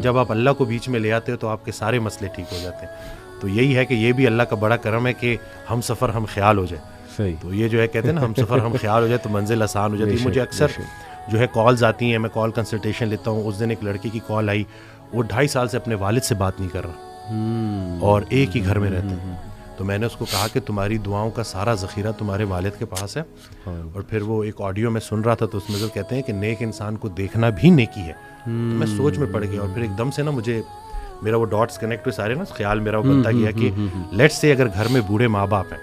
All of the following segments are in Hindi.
जब आप अल्लाह को बीच में ले आते हो तो आपके सारे मसले ठीक हो जाते हैं। तो यही है कि ये भी अल्लाह का बड़ा करम है कि हम सफ़र हम ख्याल हो जाए। सही। तो ये जो है कहते हैं ना, हम सफ़र हम ख्याल हो जाए तो मंजिल आसान हो जाती है। मुझे अक्सर जो है कॉल्स आती हैं, मैं कॉल कंसल्टेशन लेता हूँ। उस दिन एक लड़की की कॉल आई, वो 2.5 साल से अपने वालिद से बात नहीं कर रहा और एक ही घर में रहते हैं। तो मैंने उसको कहा कि तुम्हारी दुआओं का सारा ज़ख़ीरा तुम्हारे वालिद के पास है। और फिर वो एक ऑडियो में सुन रहा था तो उसमें जो कहते हैं कि नेक इंसान को देखना भी नेकी है। तो मैं सोच में पड़ गया और फिर एकदम से ना मुझे मेरा वो डॉट्स कनेक्ट हुए सारे ना, ख्याल मेरा वो बनता गया कि लेट्स से अगर घर में बूढ़े माँ बाप हैं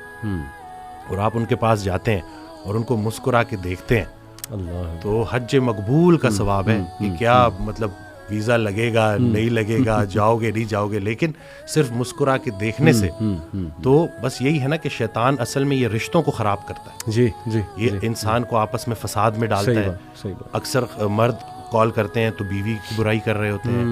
और आप उनके पास जाते हैं और उनको मुस्कुरा के देखते हैं, तो हज मकबूल का सवाब है। कि क्या मतलब वीज़ा लगेगा नहीं लगेगा, जाओगे नहीं जाओगे, लेकिन सिर्फ मुस्कुरा के देखने से तो बस यही है ना कि शैतान असल में ये रिश्तों को ख़राब करता है। जी जी, ये इंसान को आपस में फसाद में डालता है। अक्सर मर्द कॉल करते हैं तो बीवी की बुराई कर रहे होते हैं,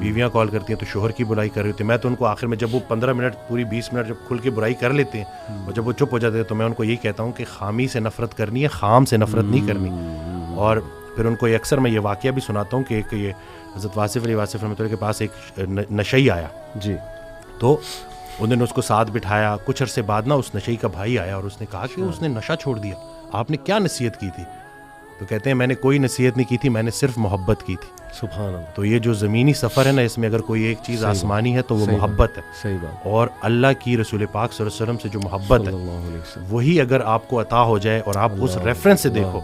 बीवियां कॉल करती हैं तो शोहर की बुराई कर रही होती है। मैं तो उनको आखिर में जब वो 15 मिनट पूरी 20 मिनट जब खुल के बुराई कर लेते हैं और जब वो चुप हो जाते हैं तो मैं उनको यही कहता हूँ कि खामी से नफरत करनी है, खाम से नफरत नहीं करनी। और फिर उनको ये अक्सर मैं ये वाक़या भी सुनाता हूँ कि एक ये हज़रत वासिफ़ अली वासिफ़ रहमतुल्लाह के पास एक नशई आया जी। तो उन्होंने उसको साथ बिठाया। कुछ अरसे बाद ना उस नशई का भाई आया और उसने कहा कि उसने नशा छोड़ दिया, आपने क्या नसीहत की थी? तो कहते हैं मैंने कोई नसीहत नहीं की थी, मैंने सिर्फ मोहब्बत की थी। सुभान अल्लाह। तो ये जो ज़मीनी सफ़र है ना, इसमें अगर कोई एक चीज़ आसमानी है तो वो मोहब्बत है। सही बात। और अल्लाह की रसूल पाक सल्लल्लाहु अलैहि वसल्लम से जो मोहब्बत है वही अगर आपको अता हो जाए और आप उस रेफरेंस से देखो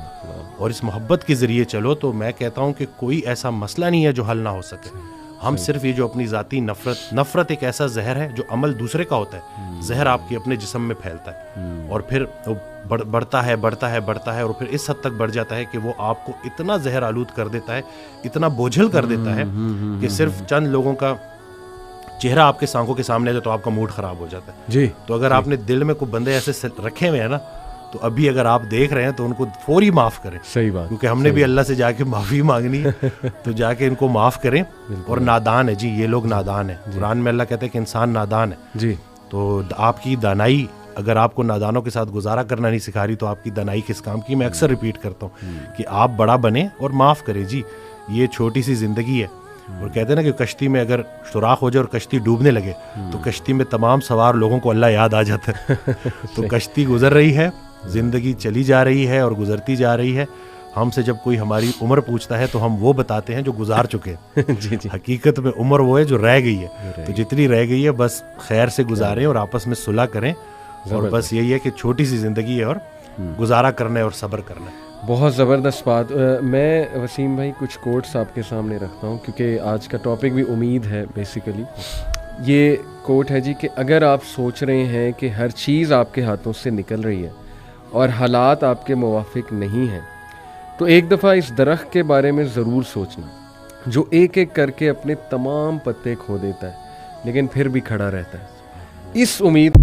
और इस मोहब्बत के ज़रिए चलो, तो मैं कहता हूँ कि कोई ऐसा मसला नहीं है जो हल ना हो सके। हम सिर्फ ये जो अपनी ज़ाती नफ़रत एक ऐसा जहर है जो अमल दूसरे का होता है, जहर आपके अपने जिस्म में फैलता है और फिर बढ़ता है बढ़ता है बढ़ता है और फिर इस हद तक बढ़ जाता है कि वो आपको इतना जहर आलूद कर देता है, इतना बोझल कर देता है कि सिर्फ चंद लोगों का चेहरा आपके आंखों के सामने है तो आपका मूड ख़राब हो जाता है जी। तो अगर आपने दिल में कोई बंदे ऐसे रखे हुए हैं ना, तो अभी अगर आप देख रहे हैं तो उनको फौरी माफ़ करें। सही बात। क्योंकि हमने भी अल्लाह से जाके माफ़ी मांगनी है तो जाके इनको माफ़ करें। और नादान है जी, ये लोग नादान है। कुरान में अल्लाह कहते हैं कि इंसान नादान है जी। तो आपकी दानाई अगर आपको नादानों के साथ गुजारा करना नहीं सिखा रही तो आपकी दानाई किस काम की? मैं अक्सर रिपीट करता हूँ कि आप बड़ा बने और माफ़ करें जी। ये छोटी सी ज़िंदगी है और कहते हैं ना कि कश्ती में अगर सुराख हो जाए और कश्ती डूबने लगे तो कश्ती में तमाम सवार लोगों को अल्लाह याद आ जाता है। तो कश्ती गुजर रही है, ज़िंदगी चली जा रही है और गुजरती जा रही है। हमसे जब कोई हमारी उम्र पूछता है तो हम वो बताते हैं जो गुजार चुके हैं। जी जी। हकीकत में उम्र वो है जो रह गई है। तो जितनी रह गई है बस खैर से गुजारें और आपस में सुलह करें। और बस यही है कि छोटी सी ज़िंदगी है और गुजारा करना है और सब्र करना है। बहुत ज़बरदस्त बात। मैं वसीम भाई कुछ कोट्स आपके सामने रखता हूँ क्योंकि आज का टॉपिक भी उम्मीद है। बेसिकली ये कोट है जी कि अगर आप सोच रहे हैं कि हर चीज़ आपके हाथों से निकल रही है और हालात आपके मुवाफिक नहीं हैं, तो एक दफ़ा इस दरख्त के बारे में ज़रूर सोचना जो एक एक करके अपने तमाम पत्ते खो देता है लेकिन फिर भी खड़ा रहता है। इस उम्मीद